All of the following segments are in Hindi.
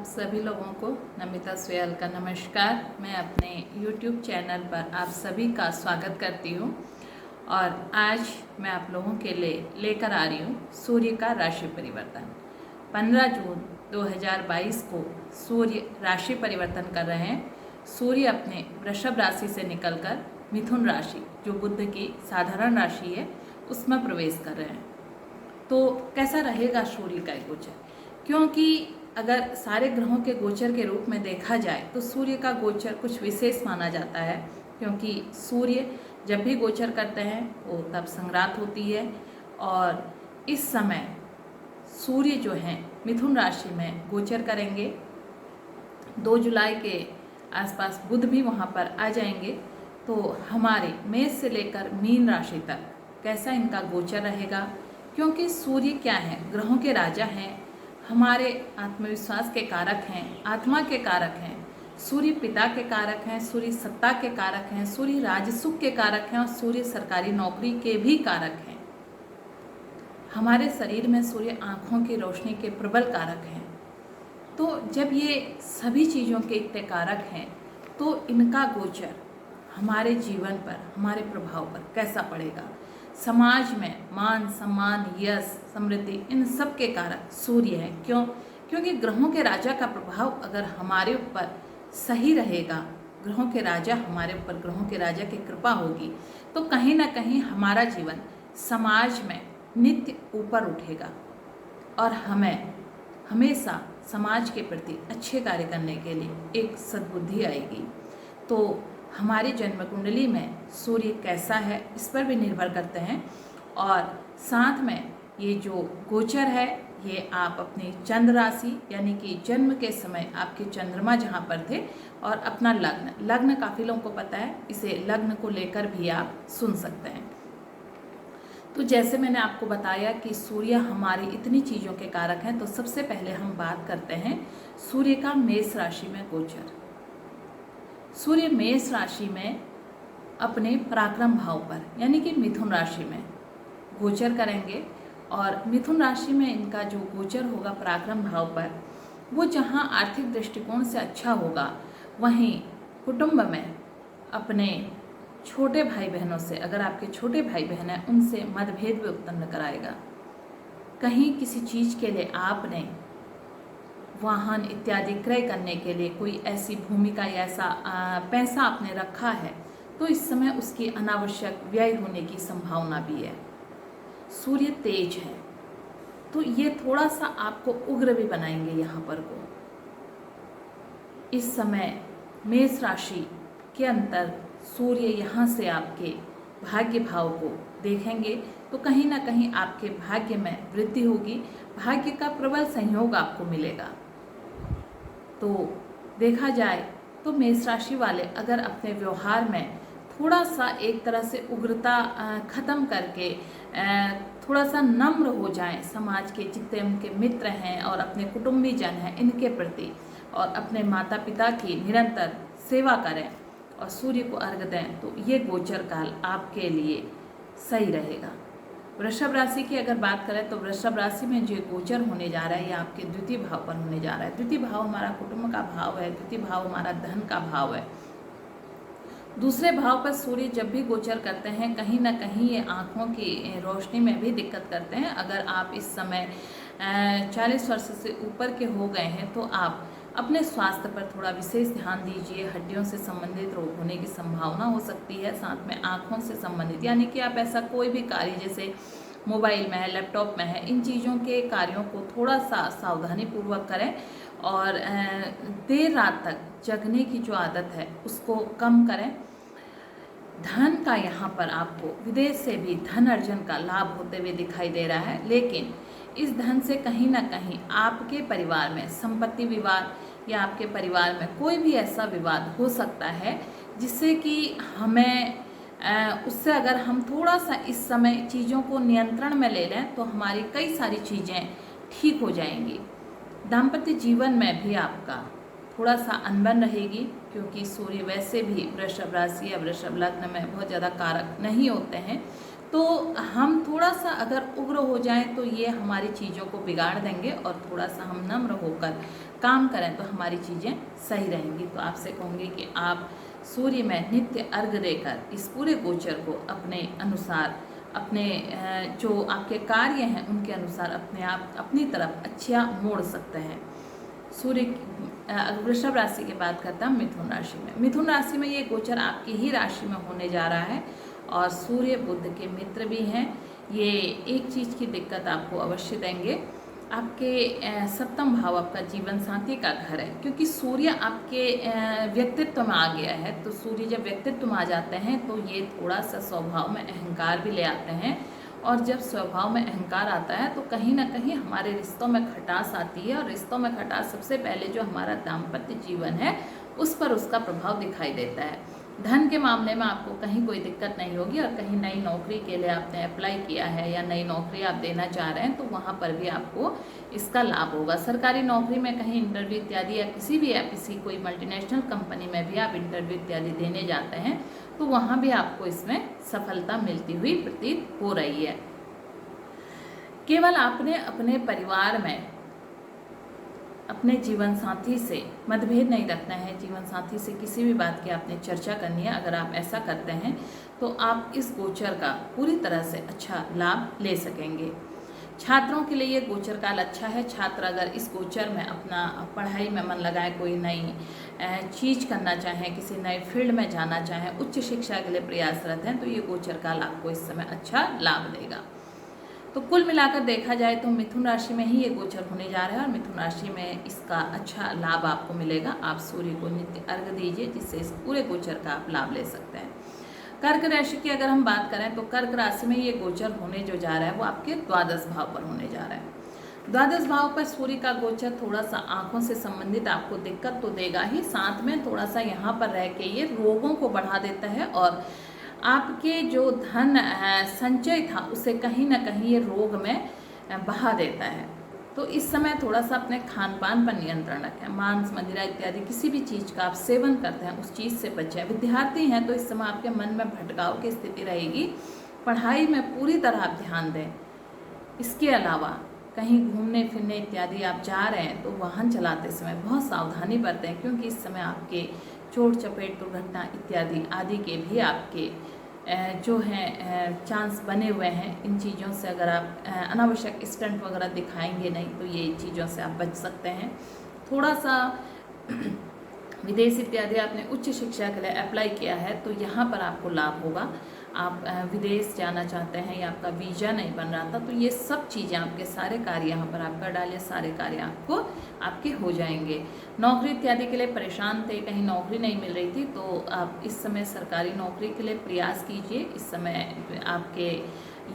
सभी लोगों को नमिता सुयाल का नमस्कार। मैं अपने YouTube चैनल पर आप सभी का स्वागत करती हूँ और आज मैं आप लोगों के लिए लेकर आ रही हूँ सूर्य का राशि परिवर्तन। 15 जून 2022 को सूर्य राशि परिवर्तन कर रहे हैं। सूर्य अपने वृषभ राशि से निकलकर मिथुन राशि, जो बुध की साधारण राशि है, उसमें प्रवेश कर रहे हैं। तो कैसा रहेगा सूर्य का गोचर? क्योंकि अगर सारे ग्रहों के गोचर के रूप में देखा जाए तो सूर्य का गोचर कुछ विशेष माना जाता है, क्योंकि सूर्य जब भी गोचर करते हैं वो तब संग्रात होती है। और इस समय सूर्य जो है मिथुन राशि में गोचर करेंगे। 2 जुलाई के आसपास बुध भी वहाँ पर आ जाएंगे। तो हमारे मेष से लेकर मीन राशि तक कैसा इनका गोचर रहेगा, क्योंकि सूर्य क्या है, ग्रहों के राजा हैं, हमारे आत्मविश्वास के कारक हैं, आत्मा के कारक हैं। सूर्य पिता के कारक हैं, सूर्य सत्ता के कारक हैं, सूर्य राजसुख के कारक हैं और सूर्य सरकारी नौकरी के भी कारक हैं। हमारे शरीर में सूर्य आँखों की रोशनी के प्रबल कारक हैं। तो जब ये सभी चीज़ों के इतने कारक हैं तो इनका गोचर हमारे जीवन पर, हमारे प्रभाव पर कैसा पड़ेगा? समाज में मान सम्मान, यश, समृद्धि, इन सब के कारक सूर्य है। क्यों? क्योंकि ग्रहों के राजा का प्रभाव अगर हमारे ऊपर सही रहेगा, ग्रहों के राजा हमारे ऊपर, ग्रहों के राजा की कृपा होगी, तो कहीं ना कहीं हमारा जीवन समाज में नित्य ऊपर उठेगा और हमें हमेशा समाज के प्रति अच्छे कार्य करने के लिए एक सद्बुद्धि आएगी। तो हमारी जन्म कुंडली में सूर्य कैसा है इस पर भी निर्भर करते हैं। और साथ में ये जो गोचर है ये आप अपनी चंद्र राशि यानी कि जन्म के समय आपके चंद्रमा जहाँ पर थे और अपना लग्न काफ़ी लोगों को पता है, इसे लग्न को लेकर भी आप सुन सकते हैं। तो जैसे मैंने आपको बताया कि सूर्य हमारी इतनी चीज़ों के कारक हैं, तो सबसे पहले हम बात करते हैं सूर्य का मेष राशि में गोचर। सूर्य मेष राशि में अपने पराक्रम भाव पर यानी कि मिथुन राशि में गोचर करेंगे। और मिथुन राशि में इनका जो गोचर होगा पराक्रम भाव पर, वो जहाँ आर्थिक दृष्टिकोण से अच्छा होगा, वहीं कुटुंब में अपने छोटे भाई बहनों से, अगर आपके छोटे भाई बहन हैं, उनसे मतभेद भी उत्पन्न कराएगा। कहीं किसी चीज़ के लिए आपने वाहन इत्यादि क्रय करने के लिए कोई ऐसी भूमिका या ऐसा पैसा आपने रखा है, तो इस समय उसकी अनावश्यक व्यय होने की संभावना भी है। सूर्य तेज है तो ये थोड़ा सा आपको उग्र भी बनाएंगे यहाँ पर को। इस समय मेष राशि के अंतर सूर्य यहाँ से आपके भाग्य भाव को देखेंगे, तो कहीं ना कहीं आपके भाग्य में वृद्धि होगी, भाग्य का प्रबल सहयोग आपको मिलेगा। तो देखा जाए तो मेष राशि वाले अगर अपने व्यवहार में थोड़ा सा एक तरह से उग्रता खत्म करके थोड़ा सा नम्र हो जाएं, समाज के जितने उनके मित्र हैं और अपने कुटुंबीजन हैं इनके प्रति, और अपने माता पिता की निरंतर सेवा करें और सूर्य को अर्घ्य दें, तो ये गोचर काल आपके लिए सही रहेगा। वृषभ राशि की अगर बात करें तो वृषभ राशि में जो गोचर होने जा रहा है ये आपके द्वितीय भाव पर होने जा रहा है। द्वितीय भाव हमारा कुटुंब का भाव है, द्वितीय भाव हमारा धन का भाव है। दूसरे भाव पर सूर्य जब भी गोचर करते हैं, कहीं ना कहीं ये आँखों की रोशनी में भी दिक्कत करते हैं। अगर आप इस समय 40 वर्ष से ऊपर के हो गए हैं तो आप अपने स्वास्थ्य पर थोड़ा विशेष ध्यान दीजिए। हड्डियों से संबंधित रोग होने की संभावना हो सकती है, साथ में आँखों से संबंधित, यानी कि आप ऐसा कोई भी कार्य जैसे मोबाइल में है, लैपटॉप में है, इन चीज़ों के कार्यों को थोड़ा सा सावधानी पूर्वक करें। और देर रात तक जगने की जो आदत है उसको कम करें। धन का यहाँ पर आपको विदेश से भी धन अर्जन का लाभ होते हुए दिखाई दे रहा है, लेकिन इस धन से कहीं ना कहीं आपके परिवार में संपत्ति विवाद या आपके परिवार में कोई भी ऐसा विवाद हो सकता है जिससे कि हमें उससे अगर हम थोड़ा सा इस समय चीज़ों को नियंत्रण में ले लें तो हमारी कई सारी चीज़ें ठीक हो जाएंगी। दाम्पत्य जीवन में भी आपका थोड़ा सा अनबन रहेगी, क्योंकि सूर्य वैसे भी वृषभ राशि या वृषभ लग्न में बहुत ज़्यादा कारक नहीं होते हैं। तो हम थोड़ा सा अगर उग्र हो जाएं तो ये हमारी चीज़ों को बिगाड़ देंगे, और थोड़ा सा हम नम्र होकर काम करें तो हमारी चीज़ें सही रहेंगी। तो आपसे कहूँगी कि आप सूर्य में नित्य अर्घ देकर इस पूरे गोचर को अपने अनुसार, अपने जो आपके कार्य हैं उनके अनुसार अपने आप अपनी तरफ अच्छा मोड़ सकते हैं। सूर्य वृषभ राशि की बात करता हूँ मिथुन राशि में। मिथुन राशि में ये गोचर आपकी ही राशि में होने जा रहा है, और सूर्य बुध के मित्र भी हैं। ये एक चीज़ की दिक्कत आपको अवश्य देंगे, आपके सप्तम भाव आपका जीवन साथी का घर है, क्योंकि सूर्य आपके व्यक्तित्व में आ गया है। तो सूर्य जब व्यक्तित्व में आ जाते हैं तो ये थोड़ा सा स्वभाव में अहंकार भी ले आते हैं, और जब स्वभाव में अहंकार आता है तो कहीं ना कहीं हमारे रिश्तों में खटास आती है, और रिश्तों में खटास सबसे पहले जो हमारा दाम्पत्य जीवन है उस पर उसका प्रभाव दिखाई देता है। धन के मामले में आपको कहीं कोई दिक्कत नहीं होगी, और कहीं नई नौकरी के लिए आपने अप्लाई किया है या नई नौकरी आप देना चाह रहे हैं तो वहाँ पर भी आपको इसका लाभ होगा। सरकारी नौकरी में कहीं इंटरव्यू इत्यादि, या किसी कोई मल्टीनेशनल कंपनी में भी आप इंटरव्यू इत्यादि देने जाते हैं तो वहाँ भी आपको इसमें सफलता मिलती हुई प्रतीत हो रही है। केवल आपने अपने परिवार में अपने जीवन साथी से मतभेद नहीं रखना है, जीवन साथी से किसी भी बात की आपने चर्चा करनी है। अगर आप ऐसा करते हैं तो आप इस गोचर का पूरी तरह से अच्छा लाभ ले सकेंगे। छात्रों के लिए ये गोचर काल अच्छा है। छात्र अगर इस गोचर में अपना पढ़ाई में मन लगाए, कोई नई चीज़ करना चाहें, किसी नए फील्ड में जाना चाहें, उच्च शिक्षा के लिए प्रयासरत हैं, तो ये गोचर काल आपको इस समय अच्छा लाभ देगा। तो कुल मिलाकर देखा जाए तो मिथुन राशि में ही ये गोचर होने जा रहा है, और मिथुन राशि में इसका अच्छा लाभ आपको मिलेगा। आप सूर्य को नित्य अर्घ दीजिए, जिससे इस पूरे गोचर का आप लाभ ले सकते हैं। कर्क राशि की अगर हम बात करें तो कर्क राशि में ये गोचर होने जो जा रहा है वो आपके द्वादश भाव पर होने जा रहा है। द्वादश भाव पर सूर्य का गोचर थोड़ा सा आंखों से संबंधित आपको दिक्कत तो देगा ही, साथ में थोड़ा सा यहाँ पर रह के ये रोगों को बढ़ा देता है, और आपके जो धन संचय था उसे कहीं ना कहीं ये रोग में बहा देता है। तो इस समय थोड़ा सा अपने खान पान पर नियंत्रण रखें। मांस मदिरा इत्यादि किसी भी चीज़ का आप सेवन करते हैं उस चीज़ से बचें। विद्यार्थी हैं तो इस समय आपके मन में भटकाव की स्थिति रहेगी, पढ़ाई में पूरी तरह आप ध्यान दें। इसके अलावा कहीं घूमने फिरने इत्यादि आप जा रहे हैं तो वाहन चलाते समय बहुत सावधानी बरतें, क्योंकि इस समय आपके चोट चपेट दुर्घटना इत्यादि आदि के भी आपके जो हैं चांस बने हुए हैं। इन चीज़ों से अगर आप अनावश्यक स्टंट वगैरह दिखाएंगे नहीं तो ये चीज़ों से आप बच सकते हैं। थोड़ा सा विदेश इत्यादि आपने उच्च शिक्षा के लिए अप्लाई किया है तो यहाँ पर आपको लाभ होगा। आप विदेश जाना चाहते हैं या आपका वीज़ा नहीं बन रहा था तो ये सब चीज़ें, आपके सारे कार्य यहाँ पर आप कर डालिए, सारे कार्य आपको आपके हो जाएंगे। नौकरी इत्यादि के लिए परेशान थे, कहीं नौकरी नहीं मिल रही थी, तो आप इस समय सरकारी नौकरी के लिए प्रयास कीजिए। इस समय आपके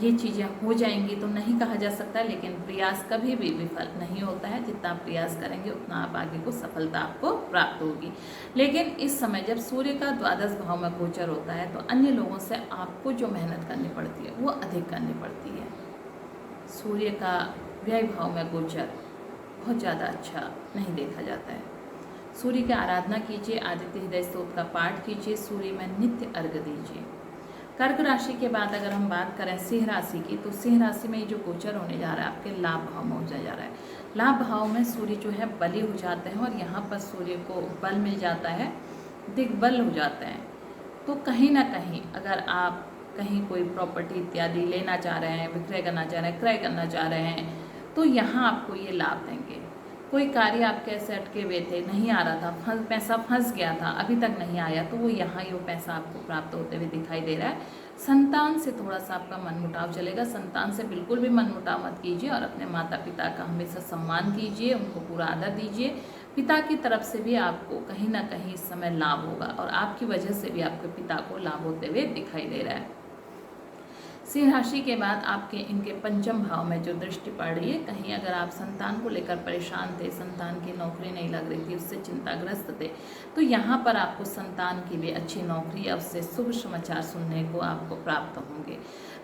ये चीज़ें हो जाएंगी तो नहीं कहा जा सकता, लेकिन प्रयास कभी भी विफल नहीं होता है। जितना आप प्रयास करेंगे उतना आप आगे को सफलता आपको प्राप्त होगी। लेकिन इस समय जब सूर्य का द्वादश भाव में गोचर होता है तो अन्य लोगों से आपको जो मेहनत करनी पड़ती है वो अधिक करनी पड़ती है। सूर्य का व्यय भाव में गोचर बहुत ज़्यादा अच्छा नहीं देखा जाता है। सूर्य की आराधना कीजिए, आदित्य हृदय स्तोत्र का पाठ कीजिए, सूर्य में नित्य अर्घ दीजिए। कर्क राशि के बाद अगर हम बात करें सिंह राशि की, तो सिंह राशि में जो गोचर होने जा रहा है आपके लाभ भाव में होने जा रहा है। लाभ भाव में सूर्य जो है बली हो जाते हैं और यहाँ पर सूर्य को बल मिल जाता है, दिग्बल हो जाते हैं। तो कहीं ना कहीं अगर आप कहीं कोई प्रॉपर्टी इत्यादि लेना चाह रहे हैं, विक्रय करना चाह रहे हैं, क्रय करना चाह रहे हैं, तो यहाँ आपको ये लाभ देंगे। कोई कार्य आपके ऐसे अटके हुए थे, नहीं आ रहा था, पैसा फंस गया था, अभी तक नहीं आया, तो वो यहाँ ही वो पैसा आपको प्राप्त होते हुए दिखाई दे रहा है। संतान से थोड़ा सा आपका मनमुटाव चलेगा, संतान से बिल्कुल भी मनमुटाव मत कीजिए और अपने माता पिता का हमेशा सम्मान कीजिए, उनको पूरा आदर दीजिए। पिता की तरफ से भी आपको कहीं ना कहीं इस समय लाभ होगा और आपकी वजह से भी आपके पिता को लाभ होते हुए दिखाई दे रहा है। सिंह राशि के बाद आपके इनके पंचम भाव में जो दृष्टि पड़ रही है, कहीं अगर आप संतान को लेकर परेशान थे, संतान की नौकरी नहीं लग रही थी, उससे चिंताग्रस्त थे, तो यहाँ पर आपको संतान के लिए अच्छी नौकरी या उससे शुभ समाचार सुनने को आपको प्राप्त होंगे।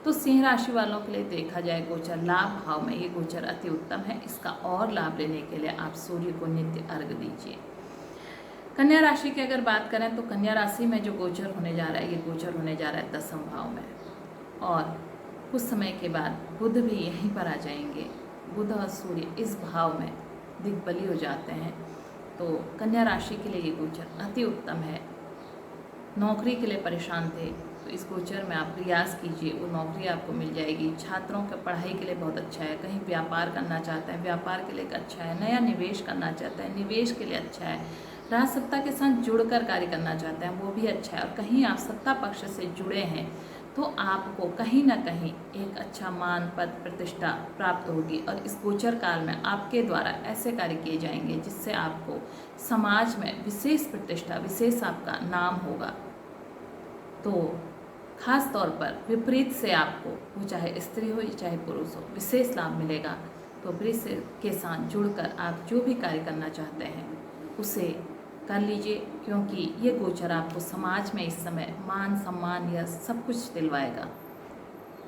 तो सिंह राशि वालों के लिए देखा जाए गोचर लाभ भाव में ये गोचर अति उत्तम है। इसका और लाभ लेने के लिए आप सूर्य को नित्य अर्घ दीजिए। कन्या राशि की अगर बात करें तो कन्या राशि में जो गोचर होने जा रहा है, ये गोचर होने जा रहा है दसम भाव में, और कुछ समय के बाद बुध भी यहीं पर आ जाएंगे। बुध और सूर्य इस भाव में दिग्बली हो जाते हैं। तो कन्या राशि के लिए ये गोचर अति उत्तम है। नौकरी के लिए परेशान थे तो इस गोचर में आप प्रयास कीजिए, वो नौकरी आपको मिल जाएगी। छात्रों के पढ़ाई के लिए बहुत अच्छा है। कहीं व्यापार करना चाहते हैं, व्यापार के लिए अच्छा है। नया निवेश करना चाहते हैं, निवेश के लिए अच्छा है। राज सत्ता के साथ जुड़कर कार्य करना चाहते हैं, वो भी अच्छा है। और कहीं आप सत्ता पक्ष से जुड़े हैं तो आपको कहीं ना कहीं एक अच्छा मान, पद, प्रतिष्ठा प्राप्त होगी। और इस गोचर काल में आपके द्वारा ऐसे कार्य किए जाएंगे जिससे आपको समाज में विशेष प्रतिष्ठा, विशेष आपका नाम होगा। तो खास तौर पर विपरीत से आपको, वो चाहे स्त्री हो या चाहे पुरुष हो, विशेष लाभ मिलेगा। तो वृष के साथ जुड़कर आप जो भी कार्य करना चाहते हैं उसे कर लीजिए, क्योंकि ये गोचर आपको समाज में इस समय मान सम्मान या सब कुछ दिलवाएगा।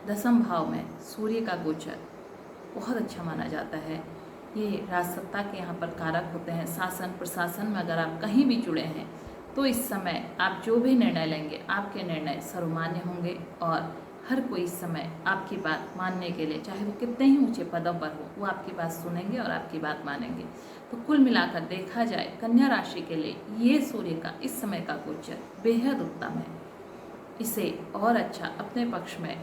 दसम भाव में सूर्य का गोचर बहुत अच्छा माना जाता है। ये राजसत्ता के यहाँ पर कारक होते हैं। शासन प्रशासन में अगर आप कहीं भी जुड़े हैं तो इस समय आप जो भी निर्णय लेंगे आपके निर्णय सर्वमान्य होंगे और हर कोई इस समय आपकी बात मानने के लिए, चाहे वो कितने ही ऊंचे पदों पर हो, वो आपकी बात सुनेंगे और आपकी बात मानेंगे। तो कुल मिलाकर देखा जाए कन्या राशि के लिए ये सूर्य का इस समय का गोचर बेहद उत्तम है। इसे और अच्छा अपने पक्ष में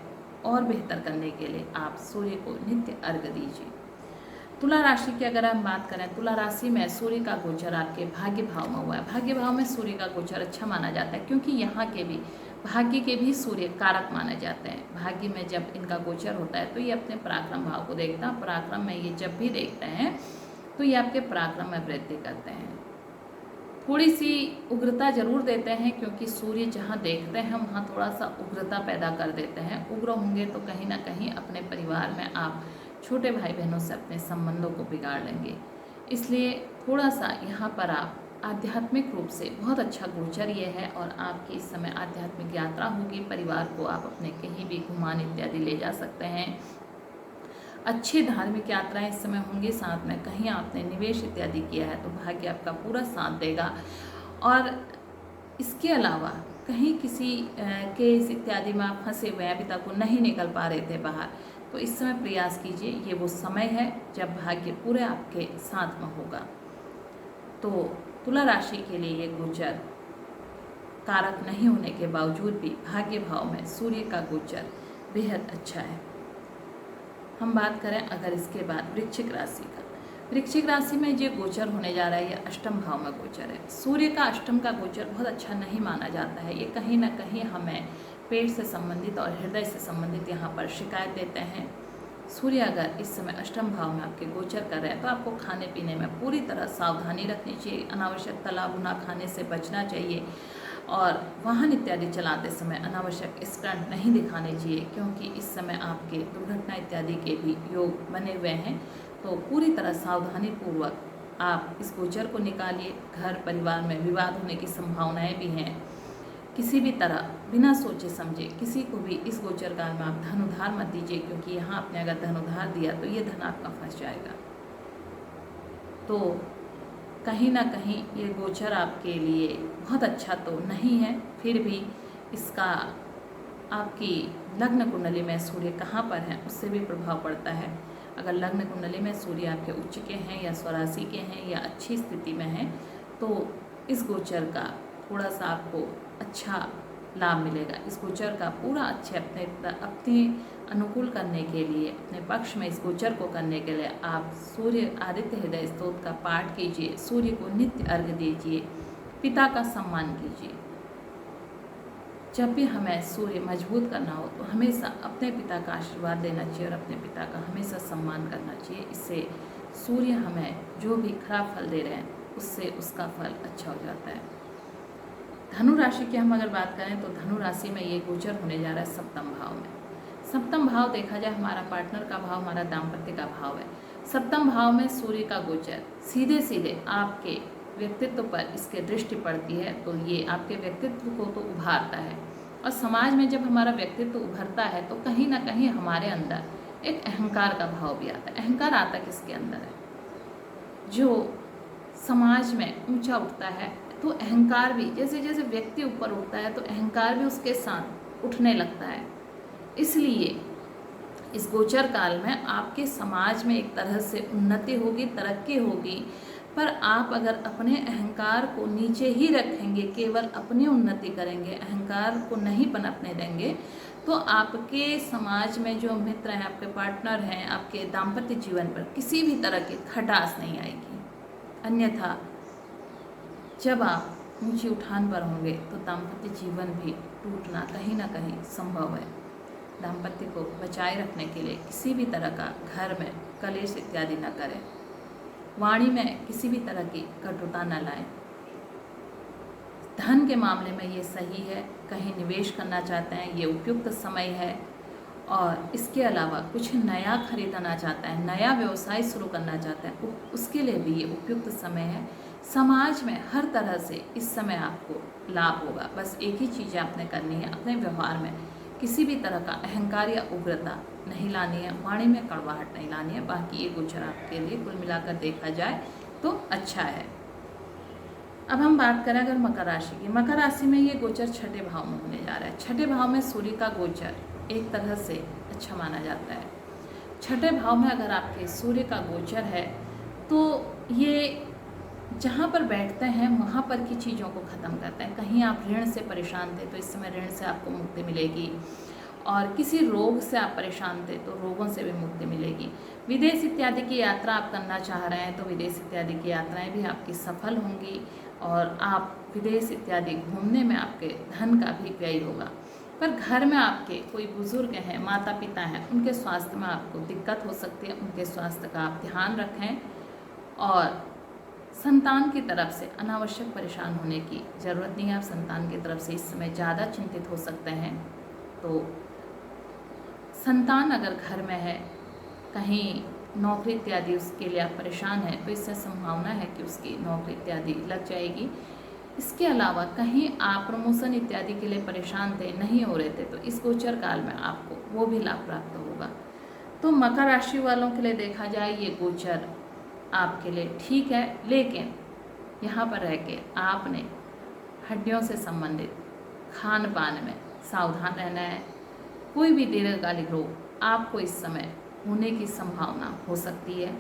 और बेहतर करने के लिए आप सूर्य को नित्य अर्घ्य दीजिए। तुला राशि की अगर हम बात करें, तुला राशि में सूर्य का गोचर आपके भाग्य भाव में हुआ है। भाग्य भाव में सूर्य का गोचर अच्छा माना जाता है, क्योंकि यहाँ के भी भाग्य के भी सूर्य कारक माने जाते हैं। भाग्य में जब इनका गोचर होता है तो ये अपने पराक्रम भाव को देखता है। पराक्रम में ये जब भी देखते हैं तो ये आपके पराक्रम में वृद्धि करते हैं। थोड़ी सी उग्रता जरूर देते हैं, क्योंकि सूर्य जहाँ देखते हैं वहाँ थोड़ा सा उग्रता पैदा कर देते हैं। उग्र होंगे तो कहीं ना कहीं अपने परिवार में आप छोटे भाई बहनों से अपने संबंधों को बिगाड़ लेंगे। इसलिए थोड़ा सा यहाँ पर आप आध्यात्मिक रूप से बहुत अच्छा गोचर ये है और आपकी इस समय आध्यात्मिक यात्रा होगी। परिवार को आप अपने कहीं भी घुमान इत्यादि ले जा सकते हैं। अच्छी धार्मिक यात्राएं इस समय होंगी। साथ में कहीं आपने निवेश इत्यादि किया है तो भाग्य आपका पूरा साथ देगा। और इसके अलावा कहीं किसी केस इत्यादि में आप फंसे हुए हैं, अभी तक वो नहीं निकल पा रहे थे बाहर, तो इस समय प्रयास कीजिए। ये वो समय है जब भाग्य पूरे आपके साथ में होगा। तो तुला राशि के लिए ये गोचर कारक नहीं होने के बावजूद भी भाग्य भाव में सूर्य का गोचर बेहद अच्छा है। हम बात करें अगर इसके बाद वृश्चिक राशि का, वृश्चिक राशि में ये गोचर होने जा रहा है, ये अष्टम भाव में गोचर है। सूर्य का अष्टम का गोचर बहुत अच्छा नहीं माना जाता है। ये कहीं ना कहीं हमें पेट से संबंधित और हृदय से संबंधित यहाँ पर शिकायत देते हैं। सूर्य अगर इस समय अष्टम भाव में आपके गोचर कर रहे हैं तो आपको खाने पीने में पूरी तरह सावधानी रखनी चाहिए। अनावश्यक तला भुना खाने से बचना चाहिए और वाहन इत्यादि चलाते समय अनावश्यक स्टंट नहीं दिखाने चाहिए, क्योंकि इस समय आपके दुर्घटना इत्यादि के भी योग बने हुए हैं। तो पूरी तरह सावधानी पूर्वक आप इस गोचर को निकालिए। घर परिवार में विवाद होने की संभावनाएं भी हैं। किसी भी तरह बिना सोचे समझे किसी को भी इस गोचर काल में आप धन उधार मत दीजिए, क्योंकि यहाँ आपने अगर धन उधार दिया तो ये धन आपका फंस जाएगा। तो कहीं ना कहीं ये गोचर आपके लिए बहुत अच्छा तो नहीं है, फिर भी इसका आपकी लग्न कुंडली में सूर्य कहाँ पर है उससे भी प्रभाव पड़ता है। अगर लग्न कुंडली में सूर्य आपके उच्च के हैं या स्वराशि के हैं या अच्छी स्थिति में हैं तो इस गोचर का थोड़ा सा आपको अच्छा लाभ मिलेगा। इस गोचर का पूरा अच्छे अपने अनुकूल करने के लिए, अपने पक्ष में इस गोचर को करने के लिए आप सूर्य आदित्य हृदय स्तोत्र का पाठ कीजिए। सूर्य को नित्य अर्घ्य दीजिए। पिता का सम्मान कीजिए। जब भी हमें सूर्य मजबूत करना हो तो हमेशा अपने पिता का आशीर्वाद लेना चाहिए और अपने पिता का हमेशा सम्मान करना चाहिए। इससे सूर्य हमें जो भी खराब फल दे रहे हैं उससे उसका फल अच्छा हो जाता है। धनु राशि की हम अगर बात करें तो धनु राशि में ये गोचर होने जा रहा है सप्तम भाव में। सप्तम भाव देखा जाए हमारा पार्टनर का भाव, हमारा दाम्पत्य का भाव है। सप्तम भाव में सूर्य का गोचर सीधे सीधे आपके व्यक्तित्व पर इसके दृष्टि पड़ती है तो ये आपके व्यक्तित्व को तो उभारता है। और समाज में जब हमारा व्यक्तित्व उभरता है तो कहीं ना कहीं हमारे अंदर एक अहंकार का भाव भी आता है। अहंकार आता किसके अंदर है? जो समाज में ऊंचा उठता है तो अहंकार भी, जैसे जैसे व्यक्ति ऊपर उठता है तो अहंकार भी उसके साथ उठने लगता है। इसलिए इस गोचर काल में आपके समाज में एक तरह से उन्नति होगी, तरक्की होगी, पर आप अगर अपने अहंकार को नीचे ही रखेंगे, केवल अपनी उन्नति करेंगे, अहंकार को नहीं पनपने देंगे, तो आपके समाज में जो मित्र हैं, आपके पार्टनर हैं, आपके दाम्पत्य जीवन पर किसी भी तरह की खटास नहीं आएगी। अन्यथा जब आप ऊंची उठान पर होंगे तो दाम्पत्य जीवन भी टूटना कहीं ना कहीं संभव है। दाम्पत्य को बचाए रखने के लिए किसी भी तरह का घर में कलेश इत्यादि न करें, वाणी में किसी भी तरह की कटुता न लाएं। धन के मामले में ये सही है, कहीं निवेश करना चाहते हैं ये उपयुक्त समय है, और इसके अलावा कुछ नया खरीदना चाहते हैं, नया व्यवसाय शुरू करना चाहते हैं, उसके लिए भी ये उपयुक्त समय है। समाज में हर तरह से इस समय आपको लाभ होगा। बस एक ही चीज़ आपने करनी है, अपने व्यवहार में किसी भी तरह का अहंकार या उग्रता नहीं लानी है, वाणी में कड़वाहट नहीं लानी है। बाकी ये गोचर आपके लिए कुल मिलाकर देखा जाए तो अच्छा है। अब हम बात करें अगर मकर राशि की। मकर राशि में ये गोचर छठे भाव में होने जा रहा है। छठे भाव में सूर्य का गोचर एक तरह से अच्छा माना जाता है। छठे भाव में अगर आपके सूर्य का गोचर है तो ये जहाँ पर बैठते हैं वहाँ पर की चीज़ों को ख़त्म करते हैं। कहीं आप ऋण से परेशान थे तो इस समय ऋण से आपको मुक्ति मिलेगी, और किसी रोग से आप परेशान थे तो रोगों से भी मुक्ति मिलेगी। विदेश इत्यादि की यात्रा आप करना चाह रहे हैं तो विदेश इत्यादि की यात्राएं भी आपकी सफल होंगी, और आप विदेश इत्यादि घूमने में आपके धन का भी व्यय होगा। पर घर में आपके कोई बुजुर्ग हैं, माता पिता हैं, उनके स्वास्थ्य में आपको दिक्कत हो सकती है। उनके स्वास्थ्य का आप ध्यान रखें, और संतान की तरफ से अनावश्यक परेशान होने की ज़रूरत नहीं है। आप संतान की तरफ से इस समय ज़्यादा चिंतित हो सकते हैं। तो संतान अगर घर में है, कहीं नौकरी इत्यादि उसके लिए आप परेशान हैं, तो इससे संभावना है कि उसकी नौकरी इत्यादि लग जाएगी। इसके अलावा कहीं आप प्रमोशन इत्यादि के लिए परेशान थे, नहीं हो रहे थे, तो इस गोचर काल में आपको वो भी लाभ प्राप्त होगा। तो मकर राशि वालों के लिए देखा जाए ये गोचर आपके लिए ठीक है, लेकिन यहाँ पर रह के आपने हड्डियों से संबंधित खान पान में सावधान रहना है। कोई भी दीर्घकालिक रोग आपको इस समय होने की संभावना हो सकती है।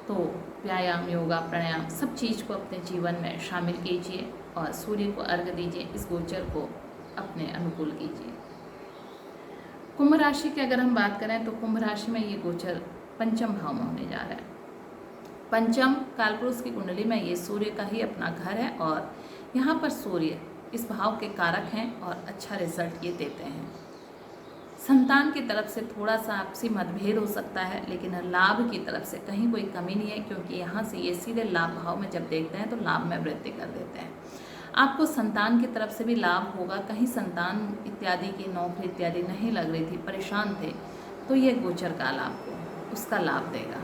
तो व्यायाम, योगा, प्राणायाम सब चीज़ को अपने जीवन में शामिल कीजिए, और सूर्य को अर्घ्य दीजिए, इस गोचर को अपने अनुकूल कीजिए। कुंभ राशि की अगर हम बात करें तो कुंभ राशि में ये गोचर पंचम भाव में होने जा रहा है। पंचम कालपुरुष की कुंडली में ये सूर्य का ही अपना घर है, और यहाँ पर सूर्य इस भाव के कारक हैं और अच्छा रिजल्ट ये देते हैं। संतान की तरफ से थोड़ा सा आपसी मतभेद हो सकता है, लेकिन लाभ की तरफ से कहीं कोई कमी नहीं है, क्योंकि यहाँ से ये सीधे लाभ भाव में जब देखते हैं तो लाभ में वृद्धि कर देते हैं। आपको संतान की तरफ से भी लाभ होगा। कहीं संतान इत्यादि की नौकरी इत्यादि नहीं लग रही थी, परेशान थे, तो ये गोचर काल आपको उसका लाभ देगा।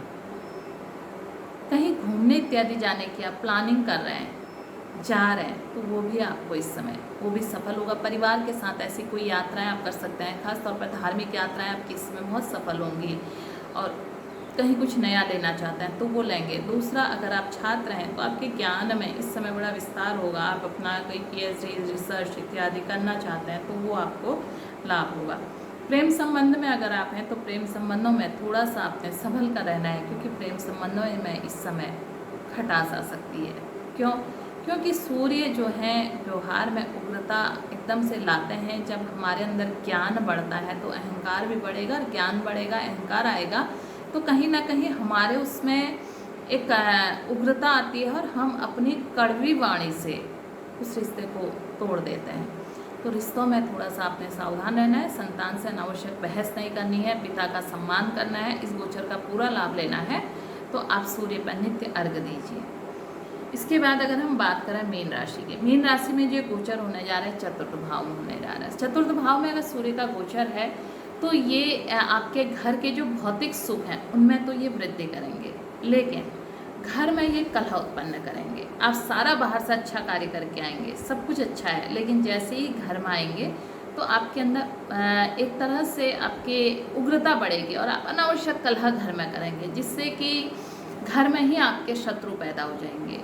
कहीं घूमने इत्यादि जाने की आप प्लानिंग कर रहे हैं, जा रहे हैं, तो वो भी आपको इस समय वो भी सफल होगा। परिवार के साथ ऐसी कोई यात्राएं आप कर सकते हैं, खासतौर पर धार्मिक यात्राएं आपकी इसमें बहुत सफल होंगी, और कहीं कुछ नया लेना चाहते हैं तो वो लेंगे। दूसरा, अगर आप छात्र हैं तो आपके ज्ञान में इस समय बड़ा विस्तार होगा। आप अपना कोई PhD रिसर्च इत्यादि करना चाहते हैं तो वो आपको लाभ होगा। प्रेम संबंध में अगर आप हैं तो प्रेम संबंधों में थोड़ा सा आपने संभल कर रहना है, क्योंकि प्रेम संबंधों में इस समय खटास आ सकती है। क्योंकि सूर्य जो है व्यवहार में उग्रता एकदम से लाते हैं। जब हमारे अंदर ज्ञान बढ़ता है तो अहंकार भी बढ़ेगा, ज्ञान बढ़ेगा, अहंकार आएगा, तो कहीं ना कहीं हमारे उसमें एक उग्रता आती है, और हम अपनी कड़वी वाणी से उस रिश्ते को तोड़ देते हैं। तो रिश्तों में थोड़ा सा आपने सावधान रहना है। संतान से अनावश्यक बहस नहीं करनी है, पिता का सम्मान करना है। इस गोचर का पूरा लाभ लेना है तो आप सूर्य पर नित्य अर्घ्य दीजिए। इसके बाद अगर हम बात करें मीन राशि की, मीन राशि में जो गोचर होने जा रहा है चतुर्थ भाव में होने जा रहा है। चतुर्थ भाव में अगर सूर्य का गोचर है तो ये आपके घर के जो भौतिक सुख हैं उनमें तो ये वृद्धि करेंगे, लेकिन घर में ये कलह उत्पन्न करेंगे। आप सारा बाहर से अच्छा कार्य करके आएंगे, सब कुछ अच्छा है, लेकिन जैसे ही घर में आएंगे तो आपके अंदर एक तरह से आपके उग्रता बढ़ेगी, और आप अनावश्यक कलह घर में करेंगे, जिससे कि घर में ही आपके शत्रु पैदा हो जाएंगे।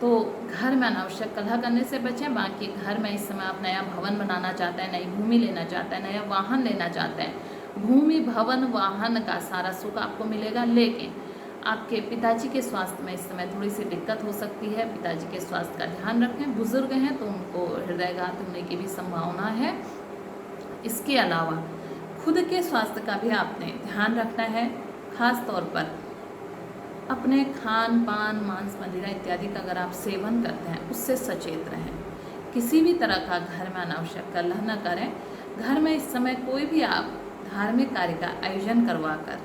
तो घर में अनावश्यक कलह करने से बचें। बाकी घर में इस समय आप नया भवन बनाना चाहते हैं, नई भूमि लेना चाहते हैं, नया वाहन लेना चाहते हैं, भूमि, भवन, वाहन का सारा सुख आपको मिलेगा। लेकिन आपके पिताजी के स्वास्थ्य में इस समय थोड़ी सी दिक्कत हो सकती है। पिताजी के स्वास्थ्य का ध्यान रखें। बुजुर्ग हैं तो उनको हृदयघात होने की भी संभावना है। इसके अलावा खुद के स्वास्थ्य का भी आपने ध्यान रखना है। खास तौर पर अपने खान पान, मांस मदिरा इत्यादि का अगर आप सेवन करते हैं उससे सचेत रहें। किसी भी तरह का घर में अनावश्यक कलह न करें। घर में इस समय कोई भी आप धार्मिक कार्य का आयोजन करवाकर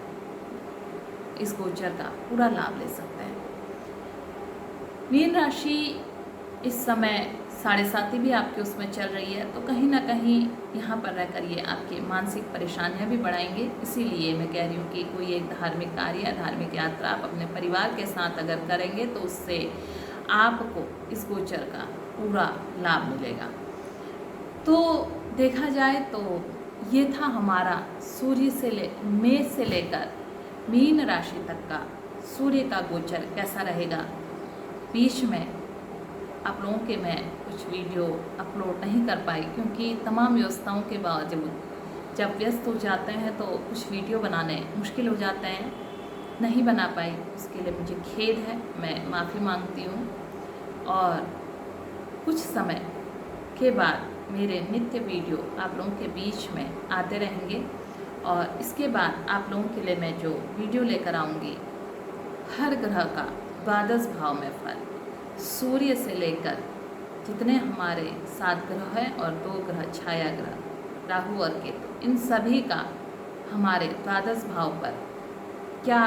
इस गोचर का पूरा लाभ ले सकते हैं। मीन राशि इस समय 7.5 भी आपके उसमें चल रही है, तो कहीं ना कहीं यहाँ पर रहकर ये आपकी मानसिक परेशानियाँ भी बढ़ाएंगे। इसीलिए मैं कह रही हूँ कि कोई एक धार्मिक कार्य या धार्मिक यात्रा आप अपने परिवार के साथ अगर करेंगे तो उससे आपको इस गोचर का पूरा लाभ मिलेगा। तो देखा जाए तो ये था हमारा सूर्य से मेष से लेकर मीन राशि तक का सूर्य का गोचर कैसा रहेगा। बीच में आप लोगों के मैं कुछ वीडियो अपलोड नहीं कर पाई, क्योंकि तमाम व्यवस्थाओं के बावजूद जब व्यस्त हो जाते हैं तो कुछ वीडियो बनाने मुश्किल हो जाते हैं, नहीं बना पाई। उसके लिए मुझे खेद है, मैं माफ़ी मांगती हूँ। और कुछ समय के बाद मेरे नित्य वीडियो आप लोगों के बीच में आते रहेंगे। और इसके बाद आप लोगों के लिए मैं जो वीडियो लेकर आऊँगी, हर ग्रह का द्वादश भाव में फल, सूर्य से लेकर जितने हमारे 7 ग्रह हैं और 2 ग्रह छाया ग्रह राहु और केतु, इन सभी का हमारे द्वादश भाव पर क्या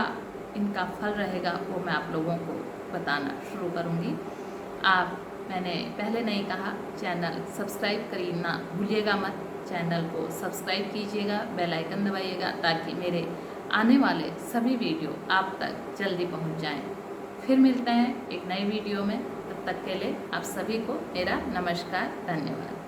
इनका फल रहेगा वो मैं आप लोगों को बताना शुरू करूँगी। मैंने पहले नहीं कहा, चैनल सब्सक्राइब करना भूलिएगा मत। चैनल को सब्सक्राइब कीजिएगा, बेल आइकन दबाइएगा, ताकि मेरे आने वाले सभी वीडियो आप तक जल्दी पहुंच जाएं। फिर मिलते हैं एक नई वीडियो में। तब तक के लिए आप सभी को मेरा नमस्कार, धन्यवाद।